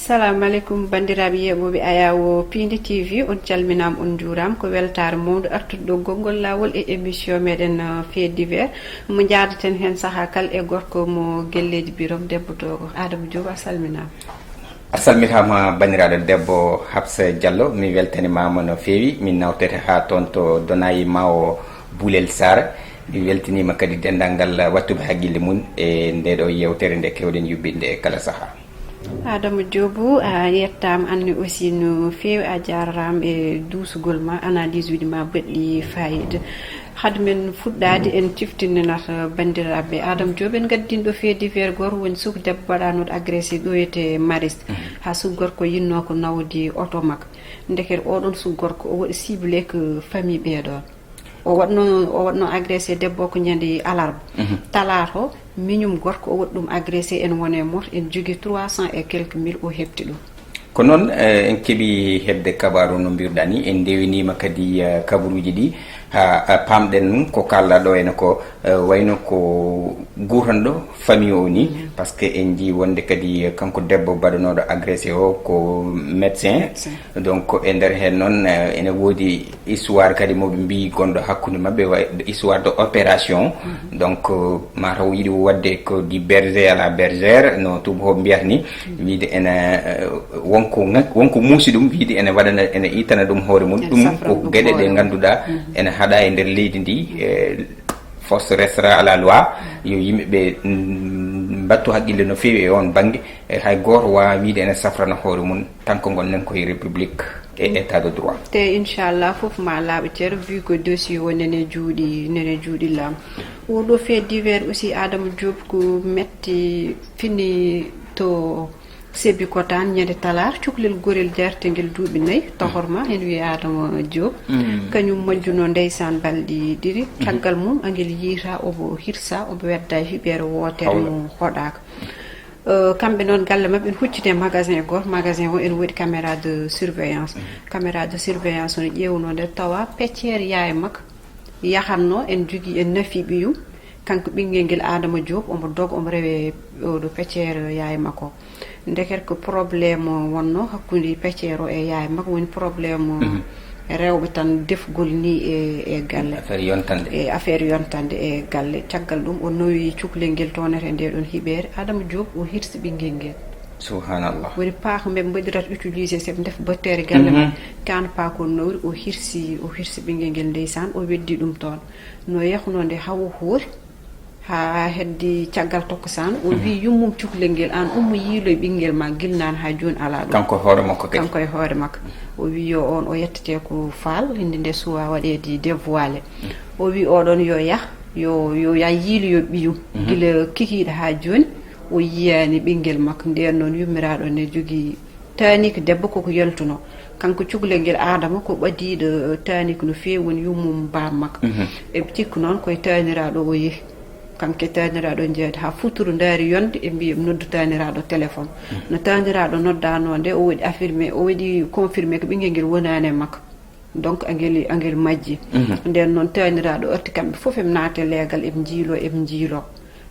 Assalamu alaikum bandiraɓe yeɓoɓe Ayawo Pindi TV on calminama on juuram ko weltare mawde artude ɗo gongol lawol e émission meɗen fait divers mo jadaten hen saaha kal e gorko mo guelleji birom debbo togo Adama Diop a salminama. A salmitama bandiraɗo debbo Habsa Diallo mi weltanimama no fewi min nawtete ha toon to Donayi Mawo Boulel Sara mi weltanima kadi dendal ngal wattuɓe haqqille mum e ndeɗo yewtere nde kewɗen yubbinde e kala saaha. Adama Diop a yettama anne aussi no fewi a jarama e dusugol ma analyse uji ma baɗɗi fayida hade men fuɗɗade en ciftininata bandiraɓe Adama Diop en gaddinɗo fait divers goto woni suka debbo waɗanoɗo agressé ɗoyete Maris ha suka gorko yinno ko nawdi auto makko ndeket oɗon suka gorko o waɗi ciblé ko famille ɓeɗon o waɗno agressé debbo ko ñande alarba talato miñum gorko o waɗi ɗum agressé en wone moto en jogui 300 et quelques mille o heɓti ɗum ko noon en keeɓi hebde kabaru no mbirɗa ni en ndewinima kadi kabaruji ɗi ha pamɗen ko kallaɗo ene ko wayno ko gutanɗo famille o ni par ce que en jii wonde kadi kanko debbo baɗanoɗo agressé o ko médecin donc e nder hen noon ene woodi histoire kadi moɓe mbi gonɗo hakkude mabɓe histoire de opération donc mataw yiiɗi wadde ko di berger à la bergère no tubakoɓe mbiyata ni wiide ene wonko muusi ɗum wiide ene waɗana ene itana ɗum hoore mum ɗum ko gueɗe ɗe ganduɗa ene haɗa e nder leydi ndi force restera à la loi yo yimɓeɓe mbattu haqqille no fewi e on banggue hay goto wawa wiide ene safrana hoore mum tan ko gonɗen koye république e état de droit te inchallah foof ma laaɓa ceero vu que dossier o nene juuɗi laam oɗo fait divers aussi Adama Diop ko metti fini to Sébi Kotane ñande talar cukalel gorel jartegel duuɓi 4 tohorma hen wiye Adama Diop kañum majjuno ndeysan balɗi ɗiɗi caggal mum angel yiita obo hirsa obo wedda hiɓere wotere mo hoɗaka kamɓe noon galle mabɓe en huccite magasin goto magasin o ene waɗi caméra de surveillance o ne ƴewno nde tawa peccere yaye makko yahanno en jogui en nafi ɓiyum kanko ɓinguel nguel Adama Diop omo doga omo rewe oɗo peccere yaye makko ndeket ko probléme wonno hakkude peccere o e yaye makko woni probléme rewɓe tan defgol ni e galle affaire yontande e galle caggal ɗum o nawi cukalel nguel tonete nde ɗon hiɓere Adama Diop o hirsi ɓinguel nguel subhanallah woni paako ɓe mbaɗirata utilisé sooɓe def battere galle ma kano paako nawri o hirsi ɓinguel nguel ndeysan o weddi ɗum toon no yahno nde hawo hoori ha heddi caggal tokkosan o wi yummum cukalel nguel an ummo yiilo e ɓinguel ma guilnani ha joni ala ɗum kanko e hoore makko o wi yo on o yettete ko faal inde nde suwa waɗede dévoilé o wi oɗon yo yah yo yiilo yo ɓiyum guila kikiɗe ha joni o yiyani ɓinguel makko nden noon yummiraɗo ne jogui tani ko debbo koko yaltuno kanko cukalel nguel Adama ko ɓadiɗo tani ko no fewi woni yummum bam makko eɓe cikku noon koye taniraɗo o yeehi kanko taniraɗo jeeyde ha futuro daari yonde e mbiya noddu taniraɗo téléphone no taniraɗo noddano nde o waɗi affirmé o waɗi confirmé ko ɓinguel nguel wonani e makko donc angel majji nden noon taniraɗo arti kamɓe foof eɓe naate leegal eɓe jiilo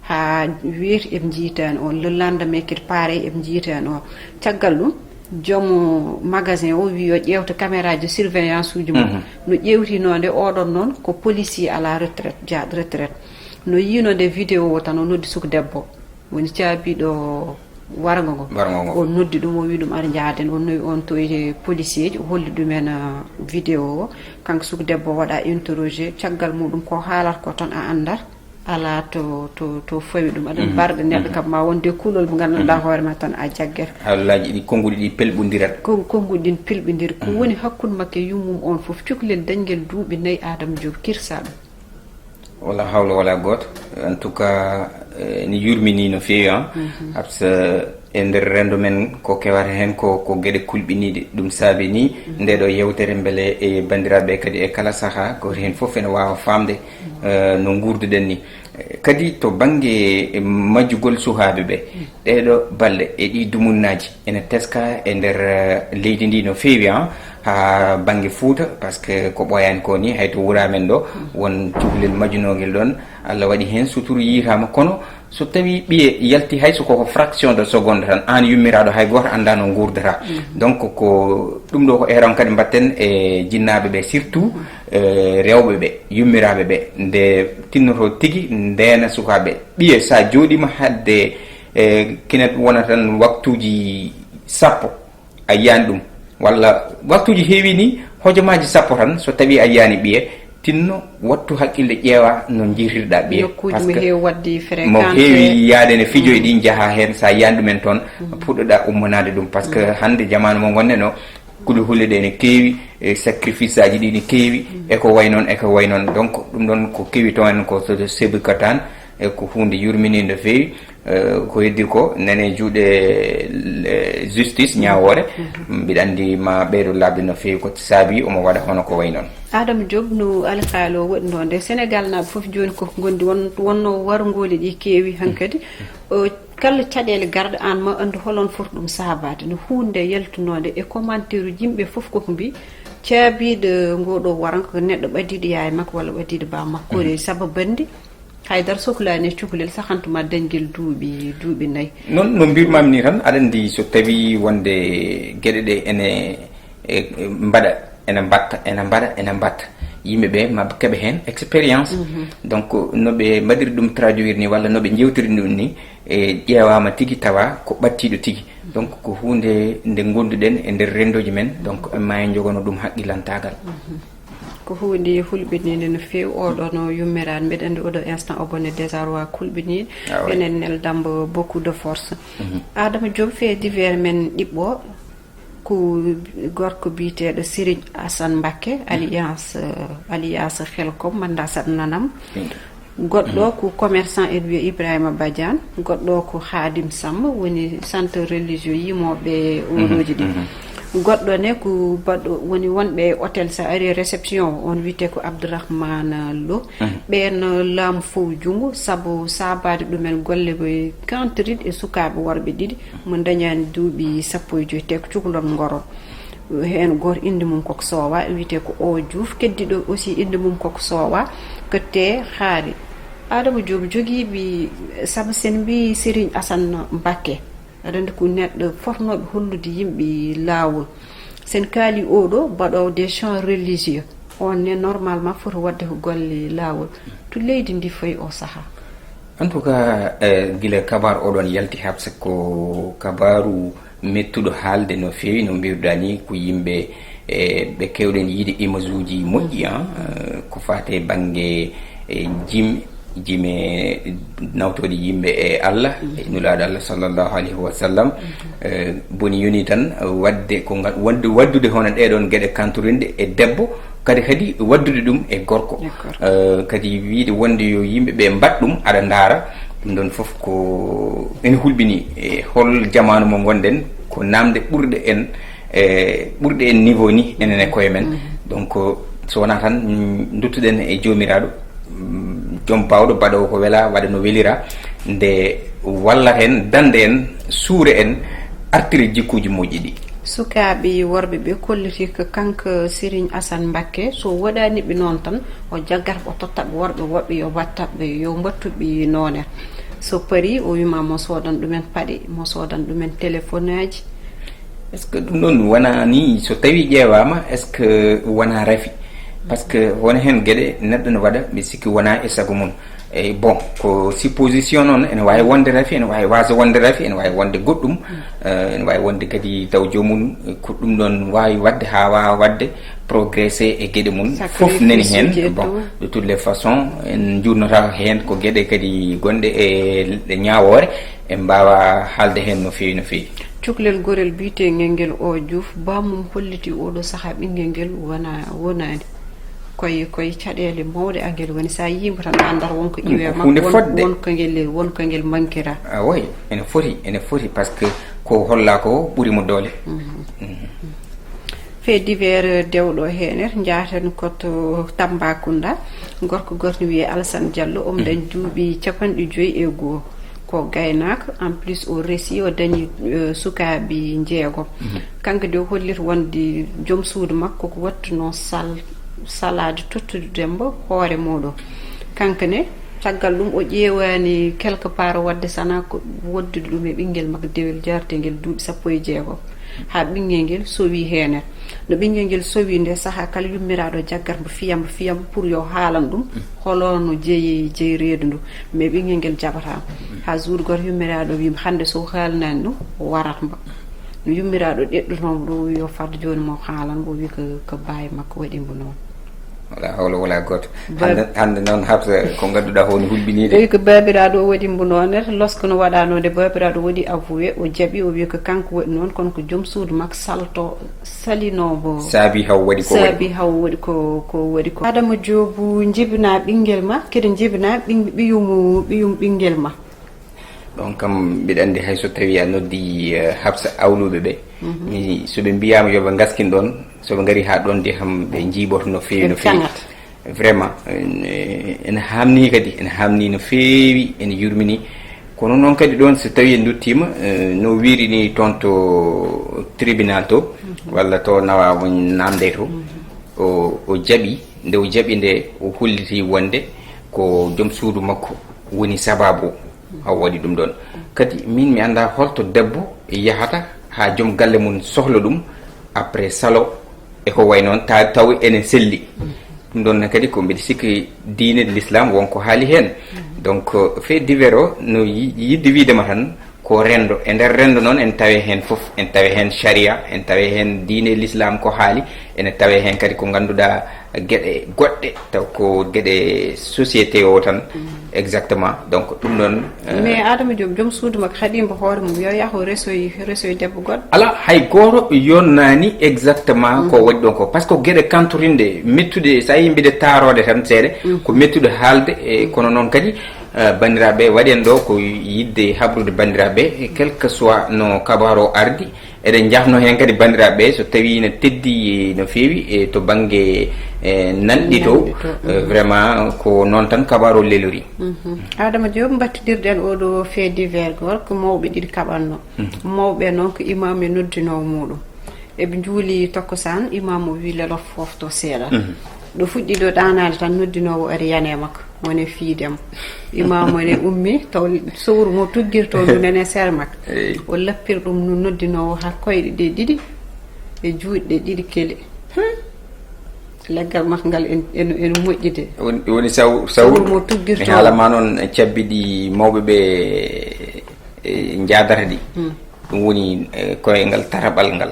ha weeti eɓe jiitani on le lendemain kadi pareil eɓe jiitani on caggal ɗum joomu magasin o wi yo ƴewta caméra de surveillance uji mum no ƴewtino nde oɗon noon ko policier à la retraite jaaɗo retraite no yino nde vidéo o tan o noddi suka debbo woni caabiɗo wargo ngo o noddi ɗum o wi ɗum aɗa jaaden o nawi on to e policier ji o holli ɗumen vidéo o kanko suka debbo waɗa interrogé caggal muɗum ko haalata ko tan a andat ala to fawi ɗum aɗa barɗe neɗɗo kam ma wonde kulol mo ganduɗa hoore ma tan a jaggete haalaji ɗi konguɗi ɗi pelɓodirat konguɗi ɗin pelɓodiri ko woni hakkude makke yummum on foof cukalel dañguel duuɓi 4 Adama Diop kirsa ɗum wala hawla wala goto en tout cas ni yurmini no fewi habsa e nder rendo men ko kewata hen ko gueɗe kulɓiniɗe ɗum saabi ni ndeɗo yewtere beele e bandiraɓe kadi e kala saaha goto hen foof ene wawa famde no gurduɗen ni kadi to banggue majjugol suhaɓe ɓe ɗeɗo balle e ɗi dumunnaji ene teska e nder leydi ndi no fewi ha banggue Fouta par ce que ko ɓoyani ko ni hayto wuramen ɗo won cukalel majjunogel ɗon Allah waɗi hen suturu yitama kono so tawi ɓiye yalti hay soko fraction de seconde tan an yummiraɗo hay goto anda no gurdata donc ko ɗum ɗo ko eran kadi mbatten e jinnaɓe ɓe surtout rewɓe ɓe yummiraɓe ɓe nde tinnoto tigui ndena sukaɓe ɓiye sa jooɗima hadde kinet wona tan waktuji sappo a yiyani ɗum walla waktuji heewi ni hojomaji sappo tan so tawi a yiyani ɓiye tinno wattu haqqille ƴeewa no jiirirɗa ɓiye mo heewi yaade ne fijoye ɗin jaaha hen sa yiyani ɗumen toon puɗɗoɗa ummanade ɗum par ce que hande jamanu mo gonne no kuli hulle ɗe ne keewi sacrifice aji ɗi ne keewi eko way noon donc ɗum ɗon ko keewi toon ko sebikatan e ko hunde yurminide no feewi ko heddi ko nane juuɗe justice ñawore mbiɗa andi ma ɓeydo labde no feewi ko saabi omo waɗa hono ko way noon. Adama Diop no alhaali o waɗi ɗo nde Sénégal naaɓe fof joni koko gondi wonno wargoli ɗi keewi hankkadi kala caɗele garɗe an ma andu holon foti ɗum saabade no hunde yaltunode e commentaire uji yimɓe fof koko mbi caabiɗo ngoɗo waran ko neɗɗo ɓadiɗo yaye makko walla ɓadiɗo ba makko kode sababandi haydara sohlani cukalel sahantuma dañguel duuɓi nayyi noon no mbirmami ni tan aɗa andi so tawi wonde gueɗe ɗe ene mbatta yimɓeɓe maɓe keeɓa hen expérience donc noɓe mbaɗiri ɗum traduire ni walla noɓe jewtiri ɗum ni e ƴeewama tigui tawa ko ɓattiɗo tigui donc ko hunde nde gonduɗen e nder rendoji men donc ma en jogono ɗum haqqilantagal ko hunde hulɓinide no fewi oɗo no yummirade mbiɗa andi oɗo instant o bone désarroi kulɓinide enen neldamba beaucoup de force Adama Diop fait divers men ɗiɓɓo ko gorko biteɗo Serigne Assane Mbacké alliance Helcom manda saɗa nanam goɗɗo ko commerçant e wiye Ibrahima Badiane goɗɗo ko Khadim Samba woni centre religieux yimoɓe oɗoji ɗi goɗɗo ne ko baɗɗo woni wonɓe hôtel sa ari réception on wiyete ko Abdourahmane Lo ɓen laamu fof jungo saabu sabade ɗumen golle ɓe kantoride e sukaɓe worɓe ɗiɗi mo dañani duuɓi 15 te ko cukalon ngoron hen goto inde mum koko sowa wiyete ko O Diouf keddiɗo aussi inde mum koko sowa ko te haari Adama Diop joguiɓe saabu sen mbi Serigne Assane Mbacké aɗa andi ko neɗɗo fotnoɓe hollude yimɓe laawol sen kaali oɗo mbaɗowo des champs religieux on ne normalement foti wadde ko golle laawol to leydi ndi fayi o saaha en tout cas guila kabaru oɗon yalti habsa ko kabaru mettuɗo haalde no feewi no mbirɗa ni ko yimɓe ɓe kewɗen yiide image uji moƴƴi ko fate banggue jime nawtoɗe yimɓe e Allah e nulaɗo Allah sallllahu alayhi wa sallam boni yoni tan wadde ko waddude hono ɗeɗon gueɗe kantorinde e debbo kadi waddude ɗum e gorko kadi wiide wonde yo yimɓeɓe mbat ɗum aɗa ndaara ɗum ɗon foof ko ene hulɓini e hol jamanu mo gonɗen ko namde ɓurɗe en niveau ni enen e koye men donc so wona tan duttuɗen e jomiraɗo joom bawɗo baɗowo ko wela waɗa no welira nde wallat en dande en suure en artire jikkuji moƴƴi ɗi sukaɓe worɓe ɓe kolliti ko kanko Serigne Assane Mbacké so waɗaniɓe noon tan o jaggata o tottaɓe worɓe woɓɓe yo wattaɓe yo mbattuɓe noone so paari o wima mo sodan ɗumen paaɗe mo sodan ɗumen téléphone aji est ce que ɗum ɗon wona ni so tawi ƴeewama est ce que wona rafi par ce que wona hen gueɗe neɗɗo ne waɗa mi sikki wona e saago mum e bon ko supposition noon ene wawi wonde rafi ene wawi wasa wonde rafi ene wawi wonde goɗɗum ene wawi wonde kadi taw jomum ko ɗum ɗon wawi wadde ha wawa wadde progressé e gueɗe mum foof nani hen bon de toutes les façons en jurnata hen ko gueɗe kadi gonɗe e ñawore en mbawa haalde hen no fewi cukalel gorel biyetengel ngel O Diouf bamum holliti oɗo saaha ɓinguel ngel wonani koye caɗele mawɗe angel woni sa yima tan andar wonko iwe makko wonko ngel mankira oui ene foti par ce que ko holla ko ɓuurimo doole fait divers dewɗo hener jaaten koto Tambacounda gorko no wiye Alassane Diallo omo dañi duuɓi 51 ko gaynako en plus o réussi o dañi sukaɓe jeegom kanko de hollita wonde joom suudu makko ko wattuno salade tottude dembo hoore muɗum kanko ne caggal ɗum o ƴeewani quelque part wadde sana ko woddude ɗum e ɓinguel makko dewel jartengel duuɓi 16 ha ɓinguel ngel sowi henen no ɓinguel ngel sowi nde saaha kala yummiraɗo jaggat mo fiyamba pour yo haalan ɗum holono jeeyi reedu ndu mais ɓinguel ngel jaɓatama ha jour goto yummiraɗo wima hande so haalnani ɗum warat mba no yummiraɗo ɗeɗɗutomo ɗo yo fadde joni mo haalan o wi ko bawi makko waɗimo noon wala hawla wala goto hande noon habsa ko ganduɗa honi hulɓinide o wi ko babiraɗo o waɗimo noon lorsque no waɗano nde babiraɗo waɗi avoué o jaaɓi o wi ko kanko waɗi noon kono ko joom suudu makko salinomo saabi haw waɗi ko waɗi ko Adama Diop jibina ɓinguel ma kede jibina ɓiyum ɓinguel ma donc kam mbiɗa andi hayso tawi a noddi habsa awluɓe ɓe mi soɓe mbiyama yoɓe gaskin ɗon soɓe gari ha ɗon de ham ɓe jiiboto no fewi no fewi vraiment ene hamni kadi ene hamni no fewi ene yurmini kono noon kadi ɗon so tawi en duttima no wirini toon to tribunal to walla to nawamo namde to o jaaɓi nde o jaaɓi nde o holliti wonde ko joom suudu makko woni sababu haw waɗi ɗum ɗon kadi min mi anda holto debbo yahata ha joom galle mum sohla ɗum après salo e ko way noon taw ene selli ɗum ɗon kadi ko mbiɗa sikki diine l'islam wonko haali hen donc fait divers o no yidde widema tan ko rendo e nder rendo noon en tawe hen foof en tawe hen sharia en tawe hen diine l'islam ko haali ene tawe hen kadi ko ganduɗa gueɗe goɗɗe taw ko gueɗe société o tan exactement donc ɗum ɗon mais Adama Diop joom suudu makko haɗimo hoore mum yo yaho resoy debbo goɗɗo ala hay goto yonnani exactement ko waɗi ɗon ko par ce que gueɗe kantorinde mettude sa yi mbiɗe taarode tan seeɗa ko mettude haalde e kono noon kadi bandiraɓe waɗen ɗo ko yidde habrude bandiraɓe quel que soit no kabaru o ardi eɗen jahno hen kadi bandiraɓe so tawi ne teddi no fewi e to banggue nanɗi to vraiment ko noon tan kabaru lelori Adama Diop battidirɗen oɗo fait divers gol ko mawɓe ɗiɗi kaɓanno mawɓe noon ko imam e noddinowo muɗum eɓe juuli tokkosan imam o wi lelo fofto seeɗa ɗo fuɗɗi ɗo ɗanade tan noddinowo ari yane makko wone fiidemo imam ene ummi taw sowru mo tuggirto ndu nene seere makko o lappir ɗum no noddinowo ha koyɗe ɗe ɗiɗi e juuɗe ɗiɗi kele leggal makko ngal ene moƴƴide woni sawru mo tuggirto haalama noon cabbiɗi mawɓe ɓe jadata ɗi ɗum woni koyngal taraɓal ngal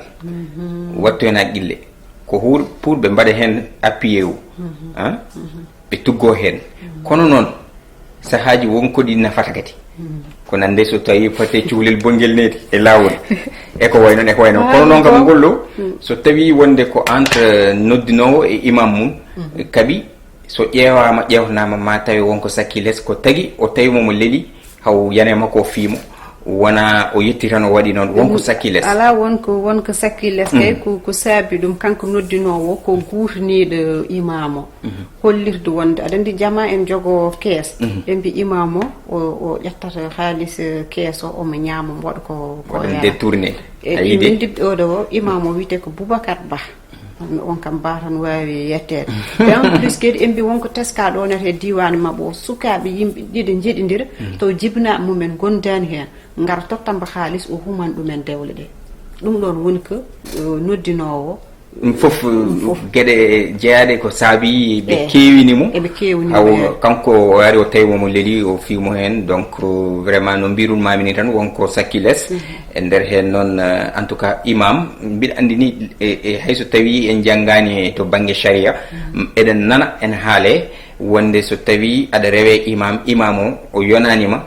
wattu hen haqqille ko pour ɓe mbaɗa hen appuyé o ɓe tuggo hen kono noon sahaji wonkoɗi nafata kadi ko nande so tawi fate cuhlel bonguel nedi e lawol eko way noon kono noon kam gollo so tawi wonde ko entre noddinowo e imam mum kaɓi so ƴewtanama ma tawi wonko sakki less ko tagui o tawi momo leeli haw yanema ko fiimo wona o yetti tan o waɗi noon wonko sakki less ala wonko sakki less kay ko saabi ɗum kanko noddinowo ko gurtaniɗo imam o hollirde wonde aɗa andi jama en jogo kees ɓe mbi imam o ƴettata haalis kees o omo ñaama waɗa ko détourné e min dibɗe oɗo o imam o wiyete ko Boubacar Ba on kam ba tan wawi yettede en plus kadi en mbi wonko teskaɗo onete e diwan mabɓe o sukaɓe yimɓe ɗiɗi jeeɗidira taw jibinaɓe mumen gondani hen gara tottamba haalis o human ɗumen dewle ɗe ɗum ɗon woni ko noddinowo ɗum foof gueɗe jeeyaɗe ko saabi ɓe kewinimo haw kanko o ari o tawi momo leeli o fiimo hen donc vraiment no mbirunmami ni tan wonko sakki less e nder hen noon en tout cas imam mbiɗa andi ni e hayso tawi en janggani to banggue sharia eɗen nana en haale wonde so tawi aɗa rewe imam o yonanima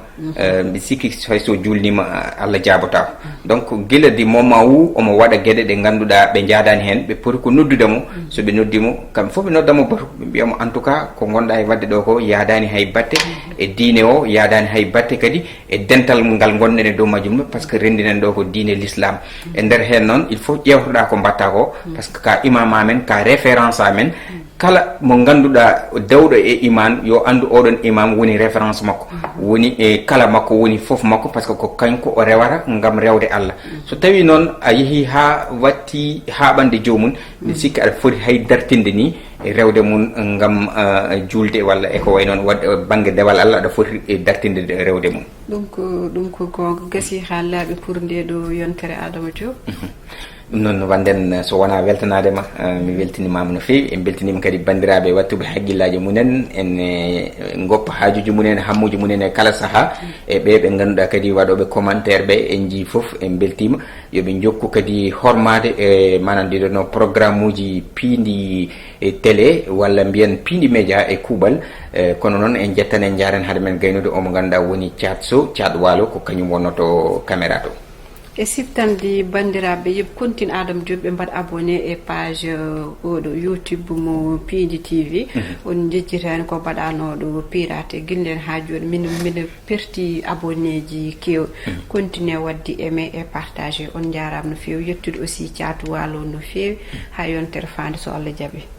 mbi sikki hayso julnima Allah jabotako donc guila di moment où omo waɗa gueɗe ɗe ganduɗa ɓe jadani hen ɓe poti ko noddudemo so ɓe noddimo kamɓe foof ɓe noddamo batu ɓe mbiyamo en tout cas ko gonɗa e wadde ɗo ko yadani hay batte e diine o yadani hay batte kadi e dental ngal gonɗen e dow majjum par ce que rendinen ɗo ko diine l'islam e nder hen noon il faut ƴewtoɗa ko mbatta ko par ce que ka imam amen ka référence amen kala mo ganduɗa dewɗo e iman yo andu oɗon imam woni référence makko woni e kala makko woni foof makko par ce que ko kanko o rewata gam rewde Allah so tawi noon a yeehi ha watti haɓande jomum mi sikki aɗa foti hay dartinde ni rewde mum ngam julde walla eko way noon wadde banggue dewal Allah aɗa foti dartinde rewde mum. ɗum ko gonga gasi ha laaɓi pour nde ɗo yontere Adama Diop. ɗum noon wanden so wona weltanadema mi weltinimama no fewi en beltinima kadi bandiraɓe wattuɓe haqqillaji munen en goppa haajuji munen hammuji munen e kala saaha e ɓe ganduɗa kadi waɗoɓe commentaire ɓe en jii foof en beltima yooɓe jokku kadi hormade e manan ndiɗo no programme uji piindi télé walla mbiyen piindi média e kuuɓal kono noon en jettan en jaren haade men gaynude omo ganduɗa woni Thiat Sow Thiat Walo ko kañum wonnoto caméra to. e siftande bandiraɓe yoɓe continue Adama Diop ɓe mbaɗa abonné e page oɗo YouTube mo Piidi TV on jejjitani ko mbaɗanoɗo pirate guillen ha joni mina perti abonné ji kew continue wadde aimé e partagé on jarama no fewi yettude aussi Thiatou Walo no fewi ha yontere fande so Allah jaaɓi.